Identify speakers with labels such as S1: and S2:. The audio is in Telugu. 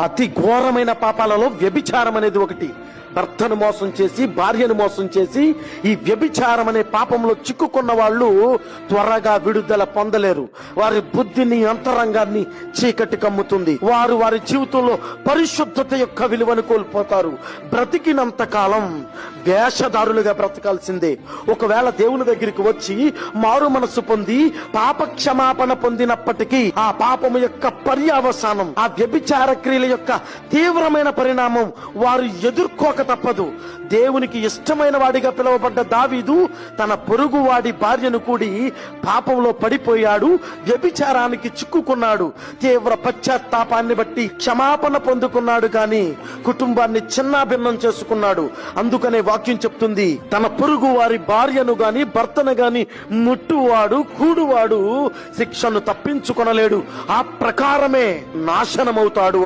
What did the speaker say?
S1: అతి ఘోరమైన పాపాలలో వ్యభిచారం అనేది ఒకటి. భర్తను మోసం చేసి భార్యను మోసం చేసి ఈ వ్యభిచారం అనే పాపంలో చిక్కుకున్న వాళ్ళు త్వరగా విడుదల పొందలేరు. వారి బుద్ధిని అంతరంగాన్ని చీకటి కమ్ముతుంది. వారు వారి జీవితంలో పరిశుద్ధత యొక్క విలువను కోల్పోతారు. బ్రతికినంత కాలం వేషధారులుగా బ్రతకాల్సిందే. ఒకవేళ దేవుని దగ్గరికి వచ్చి మారు మనసు పొంది పాప క్షమాపణ పొందినప్పటికీ ఆ పాపము యొక్క పర్యావసానం, ఆ వ్యభిచార క్రియల యొక్క తీవ్రమైన పరిణామం వారు ఎదుర్కోక తప్పదు. దేవునికి ఇష్టమైన వాడిగా పిలువబడ్డ దావీదు తన పొరుగు వాడి భార్యను కూడి పాపంలో పడిపోయాడు, వ్యభిచారానికి చిక్కుకున్నాడు. తీవ్ర పశ్చాత్తాపాన్ని బట్టి క్షమాపణ పొందుకున్నాడు, కానీ కుటుంబాన్ని చిన్నాభిన్నం చేసుకున్నాడు. అందుకనే వాక్యం చెప్తుంది, తన పొరుగు వారి భార్యను గాని భర్తను గాని ముట్టువాడు కూడువాడు శిక్షను తప్పించుకొనలేడు, ఆ ప్రకారమే నాశనమవుతాడు.